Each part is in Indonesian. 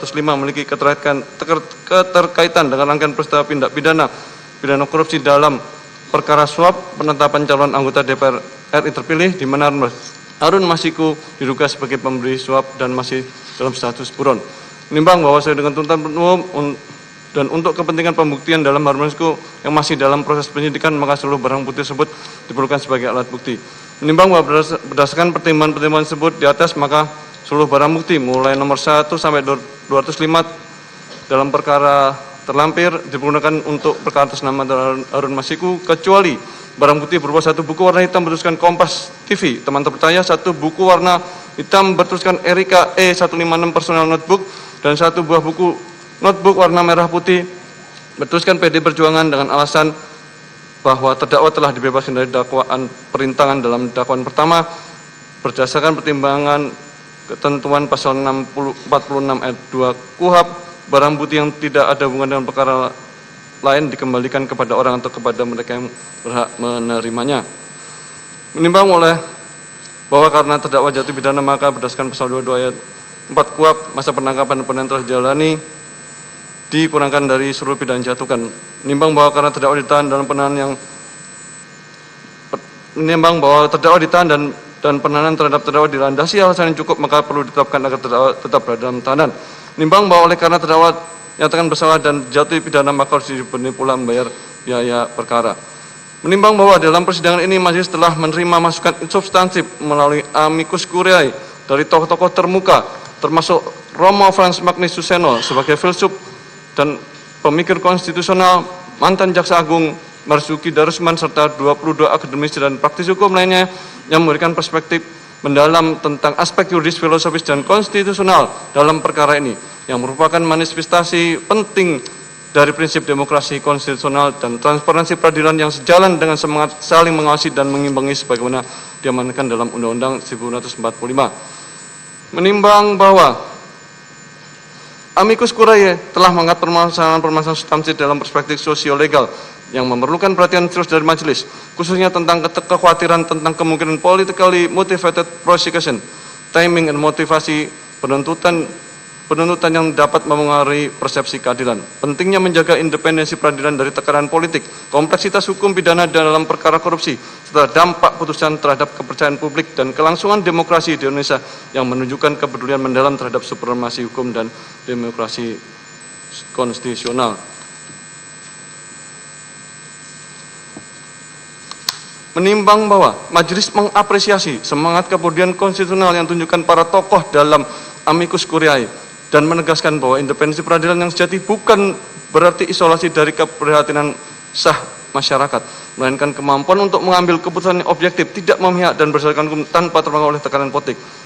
105 memiliki keterkaitan dengan rangkaian peristiwa tindak pidana korupsi dalam perkara suap penetapan calon anggota DPR RI terpilih, di mana Harun Masiku diduga sebagai pemberi suap dan masih dalam status buron. Menimbang bahwa sesuai dengan tuntutan umum dan untuk kepentingan pembuktian dalam Harun Masiku yang masih dalam proses penyidikan, maka seluruh barang bukti tersebut diperlukan sebagai alat bukti. Menimbang bahwa berdasarkan pertimbangan-pertimbangan tersebut di atas, maka seluruh barang bukti mulai nomor 1 sampai 205 dalam perkara terlampir dipergunakan untuk perkara atas nama Harun Masiku, kecuali barang bukti berupa 1 buku warna hitam bertuliskan Kompas TV teman terpercaya, 1 buku warna hitam bertuliskan Erika E156 personal notebook, dan 1 buah buku notebook warna merah putih bertuliskan PD Perjuangan, dengan alasan bahwa terdakwa telah dibebaskan dari dakwaan perintangan dalam dakwaan pertama berdasarkan pertimbangan ketentuan pasal 46 ayat 2 KUHP. Barang bukti yang tidak ada hubungan dengan perkara lain dikembalikan kepada orang atau kepada mereka yang berhak menerimanya. Menimbang oleh bahwa karena terdakwa jatuh pidana, maka berdasarkan pasal 22 ayat 4 KUHP, masa penangkapan dan penahanan telah dijalani dikurangkan dari seluruh pidana jatuhkan. Menimbang bahwa karena terdakwa ditahan dalam penahanan yang dan penahanan terhadap terdakwa dilandasi alasan yang cukup, maka perlu ditetapkan agar terdakwa tetap berada dalam tahanan. Menimbang bahwa oleh karena terdakwa nyatakan bersalah dan jatuh pidana, maka harus diberi pula membayar biaya perkara. Menimbang bahwa dalam persidangan ini majelis telah menerima masukan substansif melalui amicus curiae dari tokoh-tokoh termuka, termasuk Romo Frans Magnis Suseno sebagai filsuf dan pemikir konstitusional, mantan Jaksa Agung Marzuki Darusman, serta 22 akademisi dan praktisi hukum lainnya yang memberikan perspektif mendalam tentang aspek yuridis, filosofis, dan konstitusional dalam perkara ini, yang merupakan manifestasi penting dari prinsip demokrasi konstitusional dan transparansi peradilan yang sejalan dengan semangat saling mengawasi dan mengimbangi sebagaimana diamanatkan dalam Undang-Undang 1945. Menimbang bahwa amicus curiae telah mengangkat permasalahan substansi dalam perspektif sosio-legal yang memerlukan perhatian serius dari majelis, khususnya tentang kekhawatiran tentang kemungkinan politically motivated prosecution, timing dan motivasi penuntutan yang dapat mempengaruhi persepsi keadilan, pentingnya menjaga independensi peradilan dari tekanan politik, kompleksitas hukum pidana dalam perkara korupsi, serta dampak putusan terhadap kepercayaan publik dan kelangsungan demokrasi di Indonesia yang menunjukkan kepedulian mendalam terhadap supremasi hukum dan demokrasi konstitusional. Menimbang bahwa majelis mengapresiasi semangat kepedulian konstitusional yang ditunjukkan para tokoh dalam amicus curiae dan menegaskan bahwa independensi peradilan yang sejati bukan berarti isolasi dari keprihatinan sah masyarakat, melainkan kemampuan untuk mengambil keputusan yang objektif, tidak memihak dan berdasarkan hukum tanpa terpengaruh oleh tekanan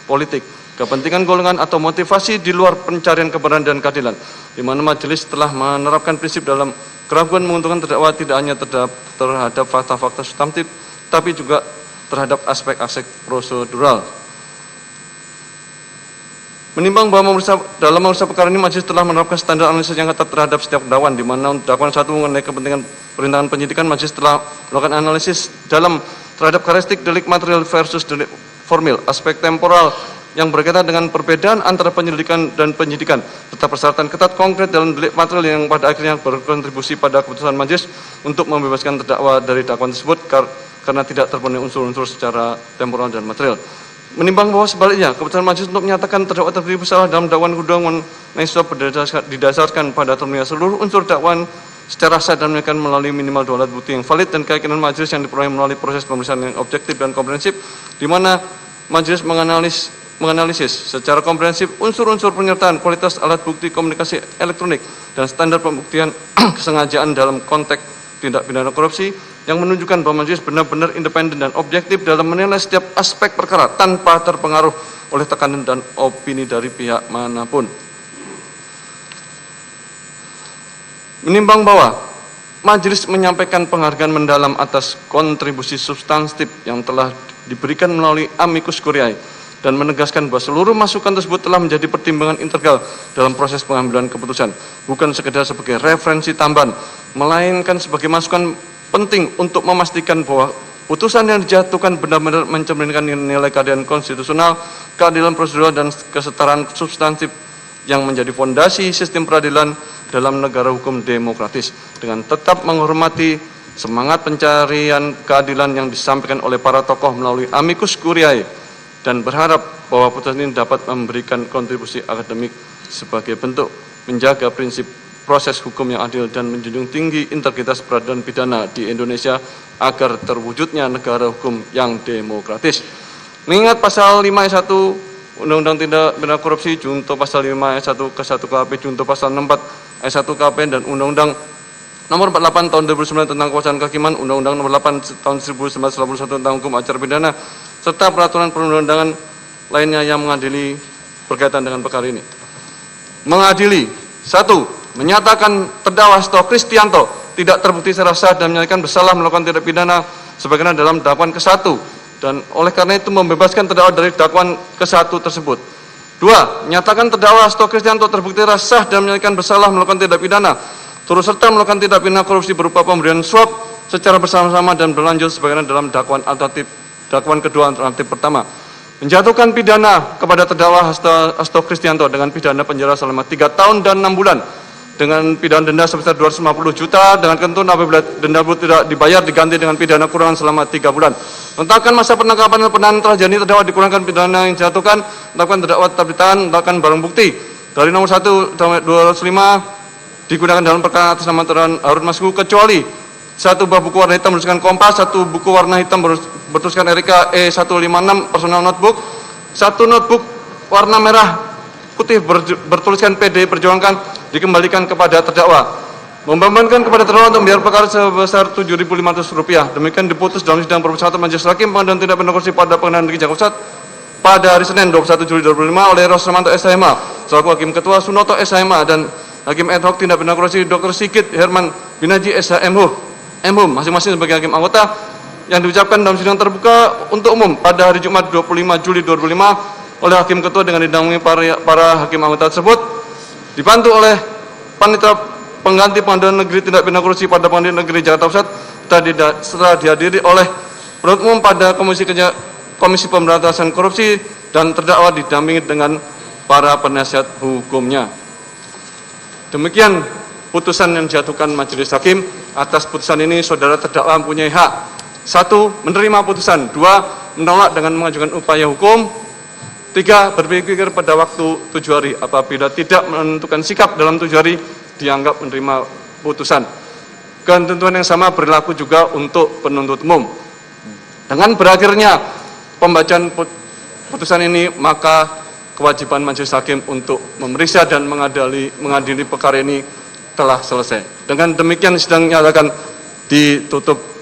politik, kepentingan golongan atau motivasi di luar pencarian kebenaran dan keadilan, di mana majelis telah menerapkan prinsip dalam keraguan menguntungkan terdakwa tidak hanya terhadap fakta-fakta substantif, tapi juga terhadap aspek-aspek prosedural. Menimbang bahwa dalam memeriksa perkara ini, majelis telah menerapkan standar analisis yang ketat terhadap setiap dakwaan, di mana dakwaan 1 mengenai kepentingan perintangan penyidikan, majelis telah melakukan analisis dalam terhadap karakteristik delik material versus delik formil, aspek temporal yang berkaitan dengan perbedaan antara penyelidikan dan penyidikan, serta persyaratan ketat konkret dalam delik material yang pada akhirnya berkontribusi pada keputusan majelis untuk membebaskan terdakwa dari dakwaan tersebut karena tidak terpenuhi unsur-unsur secara temporal dan material. Menimbang bahwa sebaliknya, keputusan majelis untuk menyatakan terdakwa terbukti bersalah dalam dakwaan kedua didasarkan pada terpenuhi seluruh unsur dakwaan secara sah dan menekan melalui minimal 2 alat bukti yang valid dan keyakinan majelis yang diperoleh melalui proses pemeriksaan yang objektif dan komprehensif, di mana majelis menganalisis secara komprehensif unsur-unsur penyertaan, kualitas alat bukti komunikasi elektronik, dan standar pembuktian kesengajaan dalam konteks tindak pidana korupsi, yang menunjukkan bahwa majelis benar-benar independen dan objektif dalam menilai setiap aspek perkara tanpa terpengaruh oleh tekanan dan opini dari pihak manapun. Menimbang bahwa majelis menyampaikan penghargaan mendalam atas kontribusi substantif yang telah diberikan melalui amicus curiae dan menegaskan bahwa seluruh masukan tersebut telah menjadi pertimbangan integral dalam proses pengambilan keputusan, bukan sekedar sebagai referensi tambahan, melainkan sebagai masukan penting untuk memastikan bahwa putusan yang dijatuhkan benar-benar mencerminkan nilai keadilan konstitusional, keadilan prosedural, dan kesetaraan substantif yang menjadi fondasi sistem peradilan dalam negara hukum demokratis, dengan tetap menghormati semangat pencarian keadilan yang disampaikan oleh para tokoh melalui amicus curiae, dan berharap bahwa putusan ini dapat memberikan kontribusi akademik sebagai bentuk menjaga prinsip proses hukum yang adil dan menjunjung tinggi integritas peradilan pidana di Indonesia agar terwujudnya negara hukum yang demokratis. Mengingat pasal 5 ayat 1 Undang-Undang Tindak Pidana Korupsi junto pasal 5 ayat 1 ke 1 KUHP junto pasal 64 ayat 1 KUHP dan Undang-Undang Nomor 48 tahun 2009 tentang kekuasaan kehakiman, Undang-Undang Nomor 8 tahun 1981 tentang hukum acara pidana, serta peraturan perundang-undangan lainnya yang mengadili berkaitan dengan perkara ini. Mengadili, 1. Menyatakan terdakwa Hasto Kristianto tidak terbukti secara sah dan menyatakan bersalah melakukan tindak pidana sebagaimana dalam dakwaan ke-1, dan oleh karena itu membebaskan terdakwa dari dakwaan ke-1 tersebut. 2. Menyatakan terdakwa Hasto Kristianto terbukti secara sah dan menyatakan bersalah melakukan tindak pidana turut serta melakukan tindak pidana korupsi berupa pemberian suap secara bersama-sama dan berlanjut sebagaimana dalam dakwaan kedua alternatif pertama. Menjatuhkan pidana kepada terdakwa Hasto Kristianto dengan pidana penjara selama 3 tahun dan 6 bulan dengan pidana denda sebesar 250 juta dengan ketentuan apabila denda tidak dibayar diganti dengan pidana kurungan selama 3 bulan. Menetapkan masa penangkapan dan penahanan telah jadi terdakwa dikurangkan pidana yang dijatuhkan, menetapkan terdakwa tetap ditahan, melakukan barang bukti dari nomor 1 sampai 205 digunakan dalam perkara atas nama terdakwa Harun Masiku kecuali 1 buah buku warna hitam bertuliskan Kompas, 1 buku warna hitam bertuliskan Erika E156 personal notebook, 1 notebook warna merah putih bertuliskan PD Perjuangan dikembalikan kepada terdakwa. Membebankan kepada terdakwa untuk membayar perkara sebesar Rp7.500. Demikian diputus dalam sidang permusyawaratan Majelis Hakim Pengadilan Tindak Pidana Korupsi pada Pengadilan Negeri Jakarta Pusat pada hari Senin 21 Juli 2005 oleh Rosramanto SHMH selaku Hakim Ketua, Sunoto SHMH dan Hakim Ad hoc Tindak Pidana Korupsi Dr. Sigit Herman Binaji SHMH masing-masing sebagai hakim anggota, yang diucapkan dalam sidang terbuka untuk umum pada hari Jumat 25 Juli 2005 oleh Hakim Ketua dengan didampingi para hakim anggota tersebut, dibantu oleh Panitia Pengganti Pengadilan Negeri Tindak Pidana Korupsi pada Pengadilan Negeri Jakarta Pusat setelah dihadiri oleh penuntut umum pada Komisi Pemberantasan Korupsi dan terdakwa didampingi dengan para penasihat hukumnya. Demikian putusan yang dijatuhkan Majelis Hakim. Atas putusan ini saudara terdakwa mempunyai hak: 1. Menerima putusan, 2. Menolak dengan mengajukan upaya hukum, 3. Berpikir pada waktu 7 hari. Apabila tidak menentukan sikap dalam 7 hari dianggap menerima putusan. Ketentuan yang sama berlaku juga untuk penuntut umum. Dengan berakhirnya pembacaan putusan ini, maka kewajiban Majelis Hakim untuk memeriksa dan mengadili perkara ini telah selesai. Dengan demikian sidang nyatakan ditutup.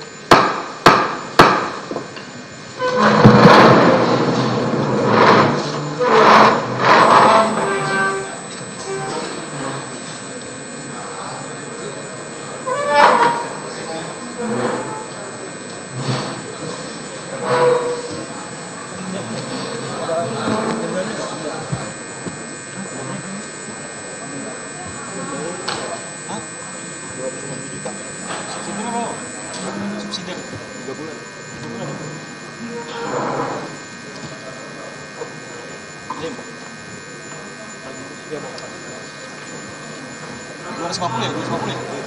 Subsidi 3 bulan. 250 ya? 250 ya?